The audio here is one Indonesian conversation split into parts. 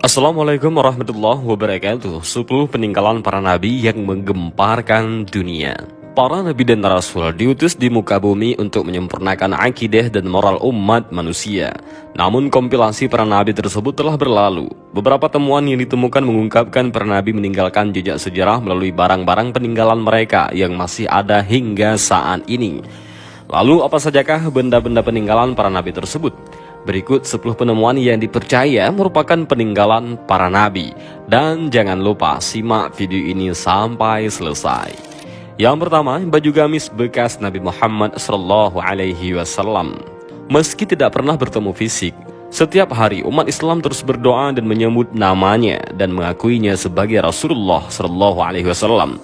Assalamualaikum warahmatullahi wabarakatuh. 10 peninggalan para nabi yang menggemparkan dunia. Para nabi dan rasul diutus di muka bumi untuk menyempurnakan akidah dan moral umat manusia. Namun kompilasi para nabi tersebut telah berlalu. Beberapa temuan yang ditemukan mengungkapkan para nabi meninggalkan jejak sejarah melalui barang-barang peninggalan mereka yang masih ada hingga saat ini. Lalu apa sajakah benda-benda peninggalan para nabi tersebut? Berikut 10 penemuan yang dipercaya merupakan peninggalan para nabi. Dan jangan lupa simak video ini sampai selesai. Yang pertama, baju gamis bekas Nabi Muhammad SAW. Meski tidak pernah bertemu fisik, setiap hari umat Islam terus berdoa dan menyebut namanya dan mengakuinya sebagai Rasulullah SAW.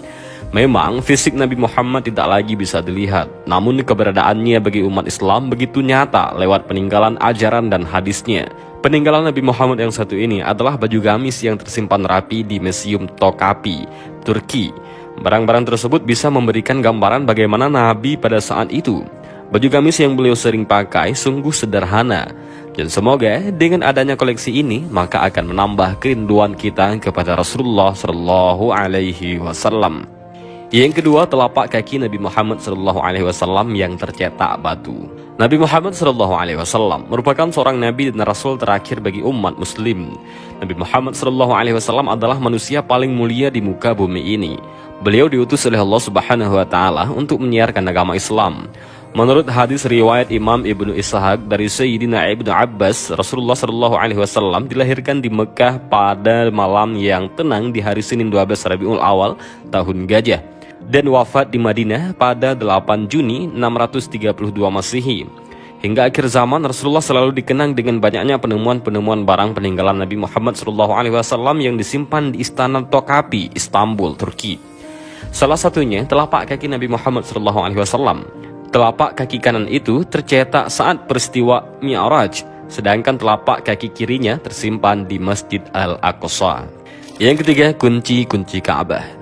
Memang fisik Nabi Muhammad tidak lagi bisa dilihat, namun keberadaannya bagi umat Islam begitu nyata lewat peninggalan ajaran dan hadisnya. Peninggalan Nabi Muhammad yang satu ini adalah baju gamis yang tersimpan rapi di Museum Topkapi, Turki. Barang-barang tersebut bisa memberikan gambaran bagaimana Nabi pada saat itu. Baju gamis yang beliau sering pakai sungguh sederhana. Dan semoga dengan adanya koleksi ini maka akan menambah kerinduan kita kepada Rasulullah SAW. Yang kedua, telapak kaki Nabi Muhammad SAW yang tercetak batu. Nabi Muhammad SAW merupakan seorang nabi dan rasul terakhir bagi umat muslim. Nabi Muhammad SAW adalah manusia paling mulia di muka bumi ini. Beliau diutus oleh Allah Subhanahu wa Ta'ala untuk menyiarkan agama Islam. Menurut hadis riwayat Imam Ibnu Ishaq dari Sayyidina Ibnu Abbas, Rasulullah SAW dilahirkan di Mekah pada malam yang tenang di hari Senin 12 Rabiul Awal tahun Gajah dan wafat di Madinah pada 8 Juni 632 Masehi. Hingga akhir zaman, Rasulullah selalu dikenang dengan banyaknya penemuan-penemuan barang peninggalan Nabi Muhammad SAW yang disimpan di Istana Topkapi, Istanbul, Turki. Salah satunya telapak kaki Nabi Muhammad SAW. Telapak kaki kanan itu tercetak saat peristiwa Mi'raj, sedangkan telapak kaki kirinya tersimpan di Masjid Al-Aqsa. Yang ketiga, kunci-kunci Ka'bah.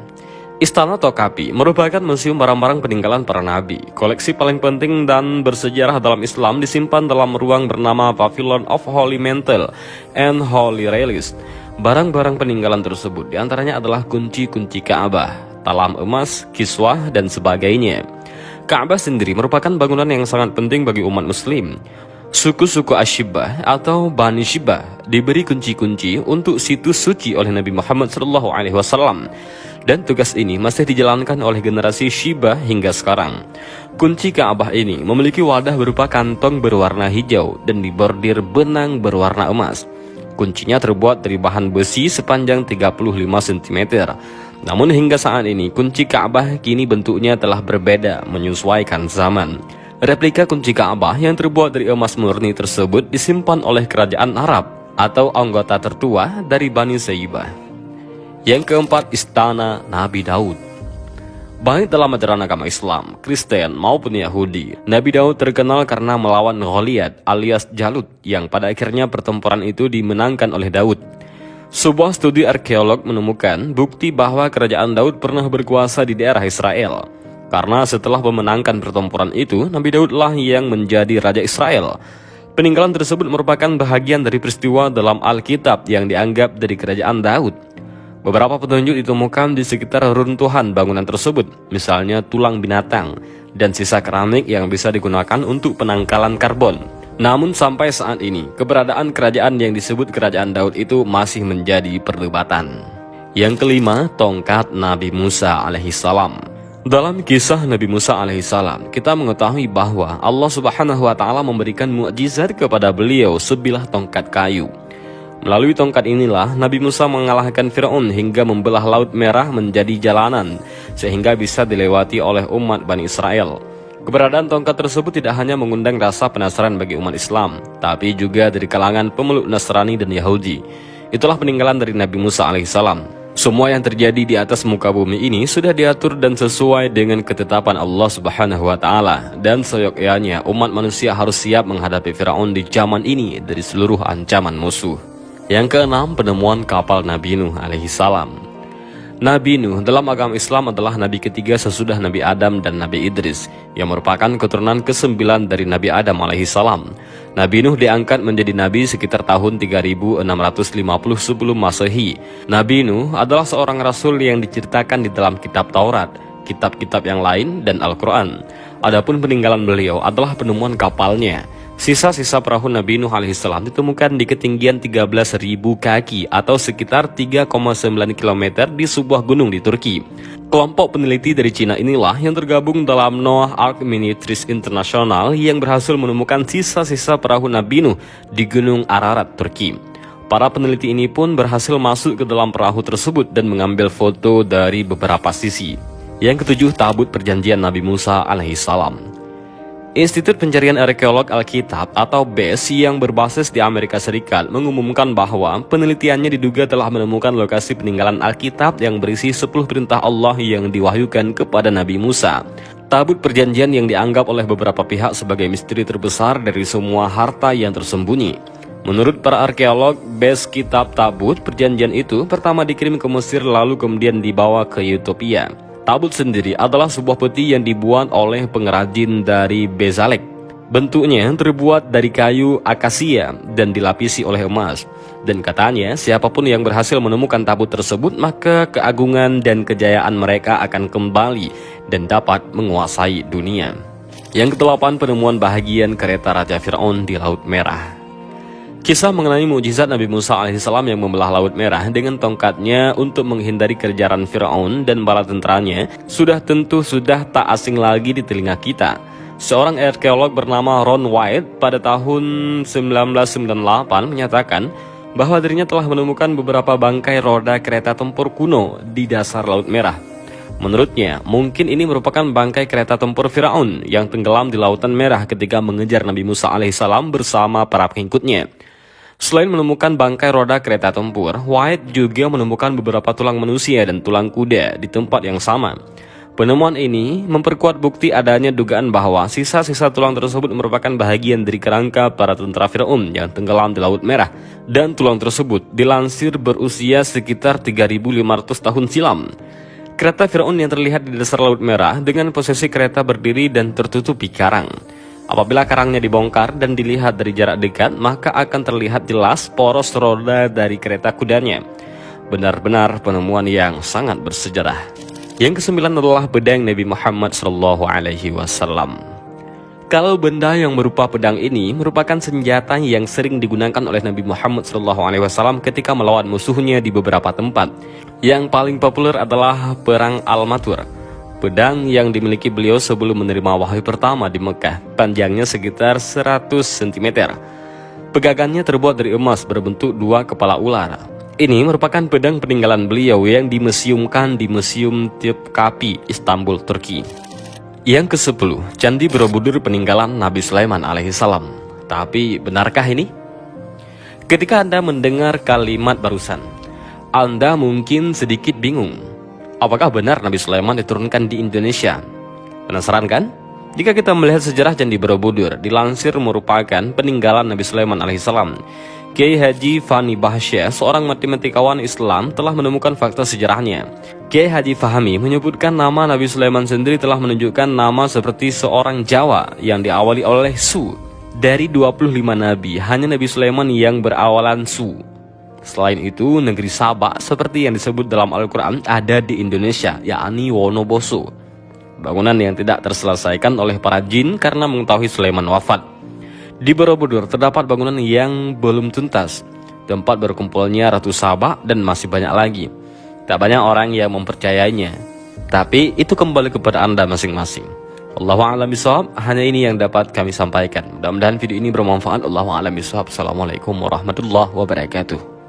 Istana Topkapi merupakan museum barang-barang peninggalan para nabi. Koleksi paling penting dan bersejarah dalam Islam disimpan dalam ruang bernama Pavilion of Holy Mantle and Holy Relics. Barang-barang peninggalan tersebut diantaranya adalah kunci-kunci Ka'bah, talam emas, kiswah, dan sebagainya. Ka'bah sendiri merupakan bangunan yang sangat penting bagi umat muslim. Suku-suku Ashibah atau Bani Shibah diberi kunci-kunci untuk situs suci oleh Nabi Muhammad SAW. Dan tugas ini masih dijalankan oleh generasi Shibah hingga sekarang. Kunci Ka'bah ini memiliki wadah berupa kantong berwarna hijau dan dibordir benang berwarna emas. Kuncinya terbuat dari bahan besi sepanjang 35 cm. Namun hingga saat ini kunci Ka'bah kini bentuknya telah berbeda menyesuaikan zaman. Replika kunci Ka'bah yang terbuat dari emas murni tersebut disimpan oleh kerajaan Arab atau anggota tertua dari Bani Sayyibah. Yang keempat, Istana Nabi Daud. Baik dalam ajaran agama Islam, Kristen maupun Yahudi, Nabi Daud terkenal karena melawan Goliat alias Jalut yang pada akhirnya pertempuran itu dimenangkan oleh Daud. Sebuah studi arkeolog menemukan bukti bahwa kerajaan Daud pernah berkuasa di daerah Israel. Karena setelah memenangkan pertempuran itu, Nabi Daudlah yang menjadi Raja Israel. Peninggalan tersebut merupakan bahagian dari peristiwa dalam Alkitab yang dianggap dari kerajaan Daud. Beberapa petunjuk ditemukan di sekitar runtuhan bangunan tersebut, misalnya tulang binatang dan sisa keramik yang bisa digunakan untuk penangkalan karbon. Namun sampai saat ini, keberadaan kerajaan yang disebut kerajaan Daud itu masih menjadi perdebatan. Yang kelima, tongkat Nabi Musa alaihissalam. Dalam kisah Nabi Musa alaihissalam, kita mengetahui bahwa Allah Subhanahu wa Ta'ala memberikan mukjizat kepada beliau sebilah tongkat kayu. Melalui tongkat inilah Nabi Musa mengalahkan Fir'aun hingga membelah Laut Merah menjadi jalanan sehingga bisa dilewati oleh umat Bani Israel. Keberadaan tongkat tersebut tidak hanya mengundang rasa penasaran bagi umat Islam, tapi juga dari kalangan pemeluk Nasrani dan Yahudi. Itulah peninggalan dari Nabi Musa alaihissalam. Semua yang terjadi di atas muka bumi ini sudah diatur dan sesuai dengan ketetapan Allah Subhanahu wa Ta'ala, dan seyogyanya umat manusia harus siap menghadapi Fir'aun di zaman ini dari seluruh ancaman musuh. Yang keenam, penemuan kapal Nabi Nuh alaihissalam. Nabi Nuh dalam agama Islam adalah nabi ketiga sesudah Nabi Adam dan Nabi Idris, yang merupakan keturunan ke-9 dari Nabi Adam alaihissalam. Nabi Nuh diangkat menjadi nabi sekitar tahun 3650 sebelum Masehi. Nabi Nuh adalah seorang rasul yang diceritakan di dalam kitab Taurat, kitab-kitab yang lain, dan Al-Quran. Adapun peninggalan beliau adalah penemuan kapalnya. Sisa-sisa perahu Nabi Nuh alaihissalam ditemukan di ketinggian 13.000 kaki atau sekitar 3,9 km di sebuah gunung di Turki. Kelompok peneliti dari Cina inilah yang tergabung dalam Noah Ark Ministries International yang berhasil menemukan sisa-sisa perahu Nabi Nuh di Gunung Ararat, Turki. Para peneliti ini pun berhasil masuk ke dalam perahu tersebut dan mengambil foto dari beberapa sisi. Yang ketujuh, tabut perjanjian Nabi Musa alaihissalam. Institut Pencarian Arkeolog Alkitab atau BES yang berbasis di Amerika Serikat mengumumkan bahwa penelitiannya diduga telah menemukan lokasi peninggalan Alkitab yang berisi 10 perintah Allah yang diwahyukan kepada Nabi Musa. Tabut perjanjian yang dianggap oleh beberapa pihak sebagai misteri terbesar dari semua harta yang tersembunyi. Menurut para arkeolog, BES kitab tabut perjanjian itu pertama dikirim ke Mesir lalu kemudian dibawa ke Ethiopia. Tabut sendiri adalah sebuah peti yang dibuat oleh pengrajin dari Bezalek. Bentuknya terbuat dari kayu akasia dan dilapisi oleh emas. Dan katanya siapapun yang berhasil menemukan tabut tersebut maka keagungan dan kejayaan mereka akan kembali dan dapat menguasai dunia. Yang kedelapan, penemuan bahagian kereta Raja Fir'aun di Laut Merah. Kisah mengenai mukjizat Nabi Musa alaihissalam yang membelah Laut Merah dengan tongkatnya untuk menghindari kejaran Fir'aun dan bala tentaranya sudah tak asing lagi di telinga kita. Seorang arkeolog bernama Ron White pada tahun 1998 menyatakan bahwa dirinya telah menemukan beberapa bangkai roda kereta tempur kuno di dasar Laut Merah. Menurutnya, mungkin ini merupakan bangkai kereta tempur Fir'aun yang tenggelam di Lautan Merah ketika mengejar Nabi Musa alaihissalam bersama para pengikutnya. Selain menemukan bangkai roda kereta tempur, White juga menemukan beberapa tulang manusia dan tulang kuda di tempat yang sama. Penemuan ini memperkuat bukti adanya dugaan bahwa sisa-sisa tulang tersebut merupakan bahagian dari kerangka para tentara Fir'aun yang tenggelam di Laut Merah, dan tulang tersebut dilansir berusia sekitar 3.500 tahun silam. Kereta Fir'aun yang terlihat di dasar Laut Merah dengan posisi kereta berdiri dan tertutupi karang. Apabila karangnya dibongkar dan dilihat dari jarak dekat, maka akan terlihat jelas poros roda dari kereta kudanya. Benar-benar penemuan yang sangat bersejarah. Yang kesembilan adalah pedang Nabi Muhammad SAW. Kalau benda yang berupa pedang ini merupakan senjata yang sering digunakan oleh Nabi Muhammad SAW ketika melawan musuhnya di beberapa tempat. Yang paling populer adalah Perang Al-Matur. Pedang yang dimiliki beliau sebelum menerima wahyu pertama di Mekah, panjangnya sekitar 100 cm. Pegangannya terbuat dari emas berbentuk dua kepala ular. Ini merupakan pedang peninggalan beliau yang dimuseumkan di Museum Topkapi, Istanbul, Turki. Yang ke-10, Candi Borobudur peninggalan Nabi Sulaiman alaihissalam. Tapi benarkah ini? Ketika Anda mendengar kalimat barusan, Anda mungkin sedikit bingung. Apakah benar Nabi Sulaiman diturunkan di Indonesia? Penasaran kan? Jika kita melihat sejarah Candi Borobudur, dilansir merupakan peninggalan Nabi Sulaiman alaihissalam. Kiai Haji Fani Bahsyah, seorang matematikawan Islam, telah menemukan fakta sejarahnya. Kiai Haji Fahmi menyebutkan nama Nabi Sulaiman sendiri telah menunjukkan nama seperti seorang Jawa yang diawali oleh Su. Dari 25 nabi, hanya Nabi Sulaiman yang berawalan Su. Selain itu, negeri Sabak seperti yang disebut dalam Al-Quran ada di Indonesia, yakni Wonoboso. Bangunan yang tidak terselesaikan oleh para jin karena mengetahui Sulaiman wafat. Di Borobudur terdapat bangunan yang belum tuntas, tempat berkumpulnya Ratu Sabak dan masih banyak lagi. Tak banyak orang yang mempercayainya, tapi itu kembali kepada Anda masing-masing. Allahu a'lam bishawab, hanya ini yang dapat kami sampaikan. Mudah-mudahan video ini bermanfaat. Allahu a'lam bishawab. Assalamualaikum warahmatullahi wabarakatuh.